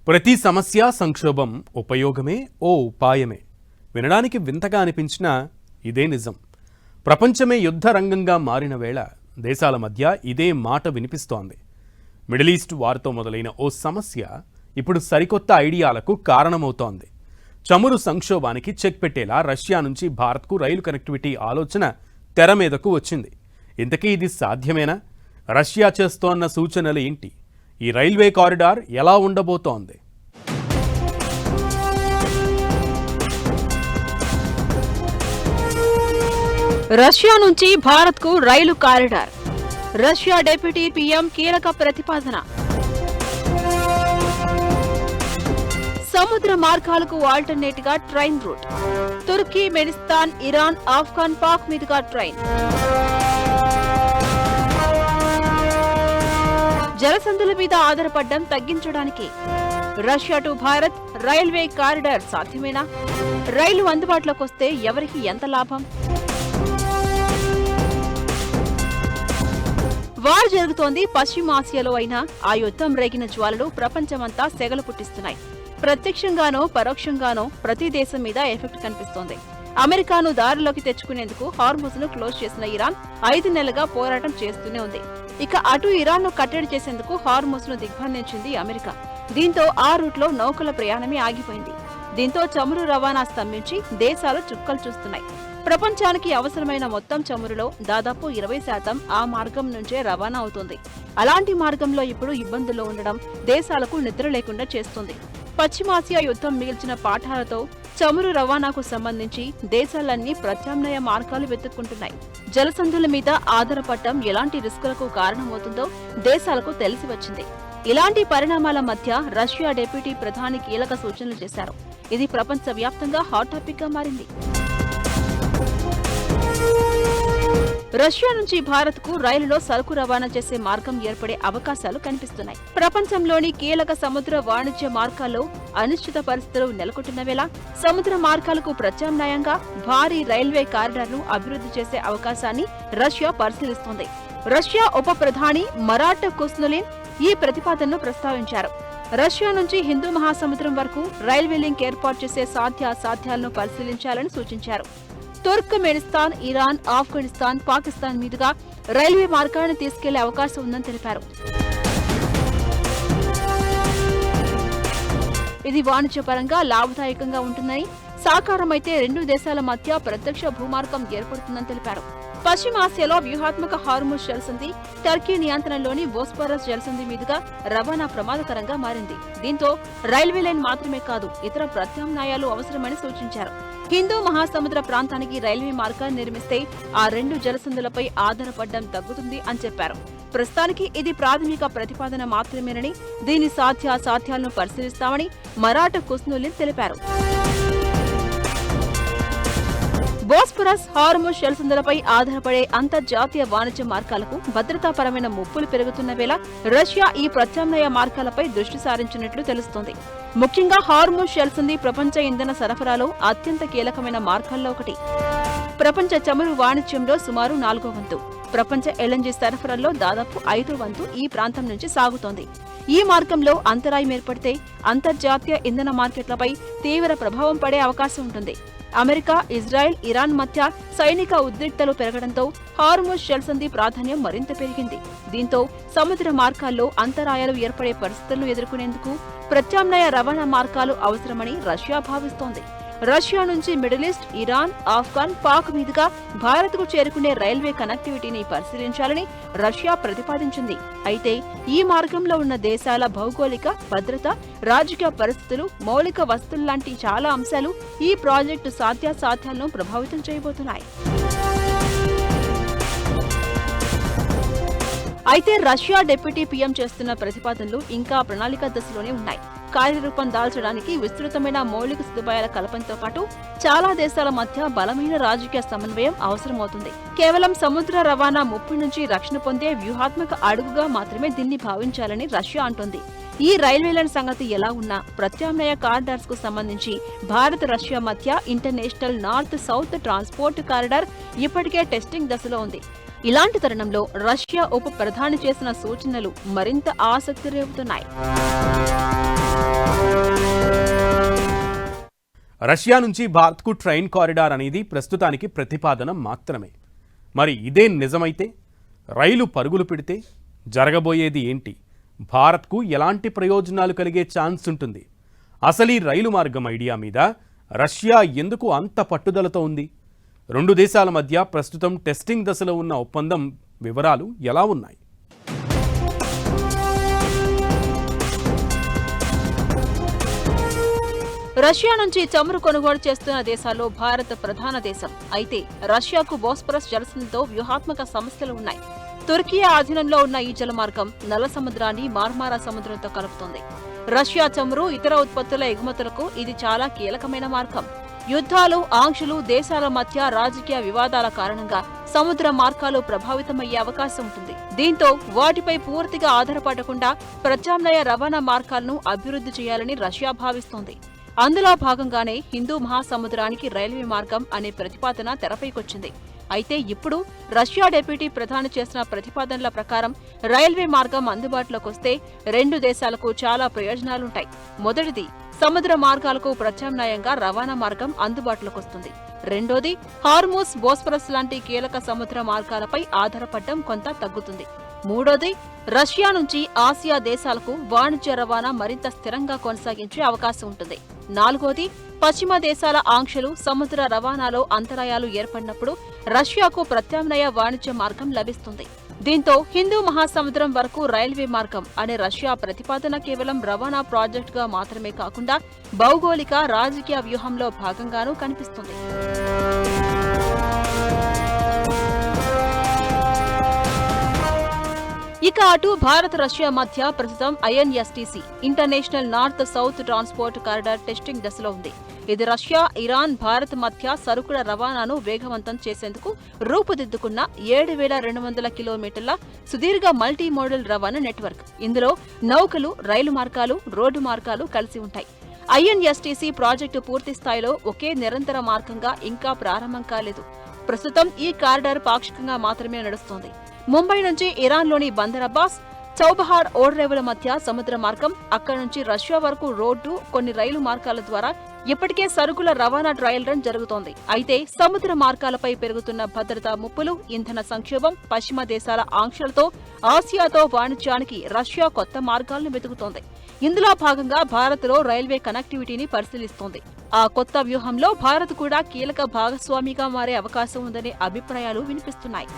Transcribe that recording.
ప్రతి సమస్య సంక్షోభం ఉపయోగమే ఓ ఉపాయమే. వినడానికి వింతగా అనిపించినా ఇదే నిజం. ప్రపంచమే యుద్ధ రంగంగా మారిన వేళ దేశాల మధ్య ఇదే మాట వినిపిస్తోంది. మిడిల్ ఈస్ట్ వార్తో మొదలైన ఓ సమస్య ఇప్పుడు సరికొత్త ఐడియాలకు కారణమవుతోంది. చమురు సంక్షోభానికి చెక్ పెట్టేలా రష్యా నుంచి భారత్కు రైలు కనెక్టివిటీ ఆలోచన తెర మీదకు వచ్చింది. ఇంతకీ ఇది సాధ్యమేనా? రష్యా చేస్తోన్న సూచనలు ఏంటి? ఈ రైల్వే కారిడార్ ఎలా ఉండబోతోంది? రష్యా నుంచి భారత్కు రైలు కారిడార్. రష్యా డిప్యూటీ పీఎం కీలక ప్రతిపాదన. సముద్ర మార్గాలకు ఆల్టర్నేట్ గా ట్రైన్ రూట్. తుర్కీ, మెనిస్తాన్, ఇరాన్, ఆఫ్ఘన్, పాక్ మీదుగా ట్రైన్. జలసంధుల మీద ఆధారపడడం తగ్గించడానికి Russia to Bharat railway corridor సాధ్యమేనా? రైలు అందుబాటులోకి వస్తే ఎవరికి ఎంత లాభం? వార్ జరుగుతోంది పశ్చిమాసియాలో అయినా ఆ యుద్ధం రేగిన జ్వాలలు ప్రపంచమంతా సెగలు పుట్టిస్తున్నాయి. ప్రత్యక్షంగానో పరోక్షంగానో ప్రతి దేశం మీద ఎఫెక్ట్ కనిపిస్తోంది. అమెరికాను దారిలోకి తెచ్చుకునేందుకు హార్ముజ్ ను క్లోజ్ చేసిన ఇరాన్ 5 నెలలుగా పోరాటం చేస్తూనే ఉంది. ఇక అటు ఇరాన్ ను కట్టడి చేసేందుకు హార్ముజ్ ను దిగ్బంధించింది అమెరికా. దీంతో ఆ రూట్ లో నౌకల ప్రయాణమే ఆగిపోయింది. దీంతో చమురు రవాణా స్తంభించి దేశాలు చుక్కలు చూస్తున్నాయి. ప్రపంచానికి అవసరమైన మొత్తం చమురులో దాదాపు 20% ఆ మార్గం నుంచే రవాణా అవుతుంది. అలాంటి మార్గంలో ఇప్పుడు ఇబ్బందుల్లో ఉండడం దేశాలకు నిద్ర లేకుండా చేస్తుంది. పశ్చిమాసియా యుద్ధం మిగిల్చిన పాఠాలతో చమురు రవాణాకు సంబంధించి దేశాలన్నీ ప్రత్యామ్నాయ మార్గాలు వెతుక్కుంటున్నాయి. జలసంధుల మీద ఆధారపడటం ఎలాంటి రిస్కులకు కారణమవుతుందో దేశాలకు తెలిసి వచ్చింది. ఇలాంటి పరిణామాల మధ్య రష్యా డిప్యూటీ ప్రధాని కీలక సూచనలు చేశారు. ఇది ప్రపంచవ్యాప్తంగా హాట్ టాపిక్ గా మారింది. రష్యా నుంచి భారత్ కు రైలులో సరుకు రవాణా చేసే మార్గం ఏర్పడే అవకాశాలు కనిపిస్తున్నాయి. ప్రపంచంలోని కీలక సముద్ర వాణిజ్య మార్గాల్లో అనిశ్చిత పరిస్థితులు నెలకొంటున్న వేళ సముద్ర మార్గాలకు ప్రత్యామ్నాయంగా భారీ రైల్వే కారిడార్ను అభివృద్ధి చేసే అవకాశాన్ని రష్యా పరిశీలిస్తోంది. రష్యా ఉప ప్రధాని మరాట్ కుస్నులిన్ ఈ ప్రతిపాదనను ప్రస్తావించారు. రష్యా నుంచి హిందూ మహాసముద్రం వరకు రైల్వే లింక్ ఏర్పాటు చేసే సాధ్యాసాధ్యాలను పరిశీలించాలని సూచించారు. తుర్క్మెనిస్తాన్, ఇరాన్, ఆఫ్ఘనిస్తాన్, పాకిస్తాన్ మీదుగా రైల్వే మార్గాన్ని తీసుకెళ్లే అవకాశం ఉందని తెలిపారు. ఇది వాణిజ్యపరంగా లాభదాయకంగా ఉంటుందని, సాకారమైతే 2 దేశాల మధ్య ప్రత్యక్ష భూమార్గం ఏర్పడుతుందని తెలిపారు. పశ్చిమాసియాలో వ్యూహాత్మక హార్ముజ్ జలసంధి టర్కీ నియంత్రణలోని బోస్ఫరస్ జలసంధి మీదుగా రవాణా ప్రమాదకరంగా మారింది. దీంతో రైల్వే లైన్ మాత్రమే కాదు ఇతర ప్రత్యామ్నాయాలు అవసరమని సూచించారు. హిందూ మహాసముద్ర ప్రాంతానికి రైల్వే మార్గాన్ని నిర్మిస్తే ఆ 2 జలసంధులపై ఆధారపడడం తగ్గుతుంది అని చెప్పారు. ప్రస్తుతానికి ఇది ప్రాథమిక ప్రతిపాదన మాత్రమేనని, దీని సాధ్యాసాధ్యాలను పరిశీలిస్తామని మరాఠ్ కుస్నులిన్ తెలిపారు. బోస్ఫరస్, హార్ముజ్ జలసంధులపై ఆధారపడే అంతర్జాతీయ వాణిజ్య మార్గాలకు భద్రతాపరమైన ముప్పులు పెరుగుతున్న వేళ రష్యా ఈ ప్రత్యామ్నాయ మార్గాలపై దృష్టి సారించినట్లు తెలుస్తోంది. ముఖ్యంగా హార్ముజ్ జలసంధి ప్రపంచ ఇంధన సరఫరాలో అత్యంత కీలకమైన మార్గాల్లో ఒకటి. ప్రపంచ చమురు వాణిజ్యంలో సుమారు 4వ వంతు, ప్రపంచ ఎల్ఎన్జీ సరఫరాలో దాదాపు 5వ వంతు ఈ ప్రాంతం నుంచి సాగుతోంది. ఈ మార్గంలో అంతరాయం ఏర్పడితే అంతర్జాతీయ ఇంధన మార్కెట్లపై తీవ్ర ప్రభావం పడే అవకాశం ఉంటుంది. అమెరికా, ఇజ్రాయెల్, ఇరాన్ మధ్య సైనిక ఉద్రిక్తలు పెరగడంతో హార్ముజ్ జలసంధి ప్రాధాన్యం మరింత పెరిగింది. దీంతో సముద్ర మార్గాల్లో అంతరాయాలు ఏర్పడే పరిస్థితులను ఎదుర్కొనేందుకు ప్రత్యామ్నాయ రవాణా మార్గాలు అవసరమని రష్యా భావిస్తోంది. రష్యా నుంచి middle east, Iran, Afghan, Pak మీదుగా భారత్కు చేరుకునే రైల్వే కనెక్టివిటీని పరిశీలించాలని రష్యా ప్రతిపాదించింది. అయితే ఈ మార్గంలో ఉన్న దేశాల భౌగోళిక, భద్రత, రాజకీయ పరిస్థితులు, మౌలిక వస్తువుల్లాంటి చాలా అంశాలు ఈ ప్రాజెక్టు సాధ్యాసాధ్యాలను ప్రభావితం చేయబోతున్నాయి. అయితే రష్యా డిప్యూటీ పీఎం చేస్తున్న ప్రతిపాదనలు ఇంకా ప్రణాళిక దశలోనే ఉన్నాయి. కార్యరూపం దాల్చడానికి విస్తృతమైన మౌలిక సదుపాయాల కల్పనతో పాటు చాలా దేశాల మధ్య బలమైన రాజకీయ సమన్వయం అవసరమవుతుంది. కేవలం సముద్ర రవాణా ముప్పు నుంచి రక్షణ పొందే వ్యూహాత్మక అడుగుగా మాత్రమే దీన్ని భావించాలని రష్యా అంటోంది. ఈ రైల్వే లైన్ సంగతి ఎలా ఉన్నా ప్రత్యామ్నాయ కారిడార్స్ కు సంబంధించి భారత్, రష్యా మధ్య international north south transport corridor ఇప్పటికే టెస్టింగ్ దశలో ఉంది. ఇలాంటి తరుణంలో రష్యా ఉప ప్రధాని చేసిన సూచనలు మరింత ఆసక్తి రేపుతున్నాయి. రష్యా నుంచి భారత్కు ట్రైన్ కారిడార్ అనేది ప్రస్తుతానికి ప్రతిపాదన మాత్రమే. మరి ఇదే నిజమైతే, రైలు పరుగులు పెడితే జరగబోయేది ఏంటి? భారత్కు ఎలాంటి ప్రయోజనాలు కలిగే ఛాన్స్ ఉంటుంది? అసలు ఈ రైలు మార్గం ఐడియా మీద రష్యా ఎందుకు అంత పట్టుదలతో ఉంది? రెండు దేశాల మధ్య ప్రస్తుతం టెస్టింగ్ దశలో ఉన్న ఒప్పందం వివరాలు ఎలా ఉన్నాయి? రష్యా నుంచి చమురు కొనుగోలు చేస్తున్న దేశాల్లో భారత్ ప్రధాన దేశం. అయితే రష్యాకు బోస్పరస్ జలసంధితో వ్యూహాత్మక సమస్యలు ఉన్నాయి. తుర్కియా ఆధీనంలో ఉన్న ఈ జలమార్గం నల్ల సముద్రాన్ని మార్మారా సముద్రంతో కలుపుతుంది. రష్యా చమురు, ఇతర ఉత్పత్తుల ఎగుమతులకు ఇది చాలా కీలకమైన మార్గం. యుద్ధాలు, ఆంక్షలు, దేశాల మధ్య రాజకీయ వివాదాల కారణంగా సముద్ర మార్గాలు ప్రభావితమయ్యే అవకాశం ఉంటుంది. దీంతో వాటిపై పూర్తిగా ఆధారపడకుండా ప్రత్యామ్నాయ రవాణా మార్గాలను అభివృద్ధి చేయాలని రష్యా భావిస్తోంది. అందులో భాగంగానే హిందూ మహాసముద్రానికి రైల్వే మార్గం అనే ప్రతిపాదన తెరపైకొచ్చింది. అయితే ఇప్పుడు రష్యా డిప్యూటీ ప్రధాని చేసిన ప్రతిపాదనల ప్రకారం రైల్వే మార్గం అందుబాటులోకి వస్తే రెండు దేశాలకు చాలా ప్రయోజనాలుంటాయి. మొదటిది, సముద్ర మార్గాలకు ప్రత్యామ్నాయంగా రవాణా మార్గం అందుబాటులోకి వస్తుంది. రెండోది, హార్మూస్, బోస్పరస్ లాంటి కీలక సముద్ర మార్గాలపై ఆధారపడడం కొంత తగ్గుతుంది. మూడోది, రష్యా నుంచి ఆసియా దేశాలకు వాణిజ్య రవాణా మరింత స్థిరంగా కొనసాగించే అవకాశం ఉంటుంది. నాలుగోది, పశ్చిమ దేశాల ఆంక్షలు, సముద్ర రవాణాలో అంతరాయాలు ఏర్పడినప్పుడు రష్యాకు ప్రత్యామ్నాయ వాణిజ్య మార్గం లభిస్తుంది. దీంతో హిందూ మహాసముద్రం వరకు రైల్వే మార్గం అనే రష్యా ప్రతిపాదన కేవలం రవాణా ప్రాజెక్టుగా మాత్రమే కాకుండా భౌగోళిక, రాజకీయ వ్యూహంలో భాగంగానూ కనిపిస్తుంది. ఇక అటు భారత్, రష్యా మధ్య ప్రస్తుతం INSTC international north south transport corridor testing దశలో ఉంది. ఇది రష్యా, ఇరాన్, భారత్ మధ్య సరుకుల రవాణాను వేగవంతం చేసేందుకు రూపుదిద్దుకున్న 7,200 కిలోమీటర్ల సుదీర్ఘ మల్టీ మోడల్ రవాణా నెట్వర్క్. ఇందులో నౌకలు, రైలు మార్గాలు, రోడ్డు మార్గాలు కలిసి ఉంటాయి. INSTC ప్రాజెక్టు పూర్తి స్థాయిలో ఒకే నిరంతర మార్గంగా ఇంకా ప్రారంభం కాలేదు. ప్రస్తుతం ఈ కారిడార్ పాక్షికంగా మాత్రమే నడుస్తోంది. ముంబై నుంచి ఇరాన్లోని బందర్ అబ్బాస్, చౌబహార్ ఓడరేవుల మధ్య సముద్ర మార్గం, అక్కడి నుంచి రష్యా వరకు రోడ్డు, కొన్ని రైలు మార్గాల ద్వారా ఇప్పటికే సరుకుల రవాణా ట్రయల్ రన్ జరుగుతోంది. అయితే సముద్ర మార్గాలపై పెరుగుతున్న భద్రతా ముప్పులు, ఇంధన సంక్షోభం, పశ్చిమ దేశాల ఆంక్షలతో ఆసియాతో వాణిజ్యానికి రష్యా కొత్త మార్గాలను వెతుకుతోంది. ఇందులో భాగంగా భారత్లో రైల్వే కనెక్టివిటీని పరిశీలిస్తోంది. ఆ కొత్త వ్యూహంలో భారత్ కూడా కీలక భాగస్వామిగా మారే అవకాశం ఉందనే అభిప్రాయాలు వినిపిస్తున్నాయి.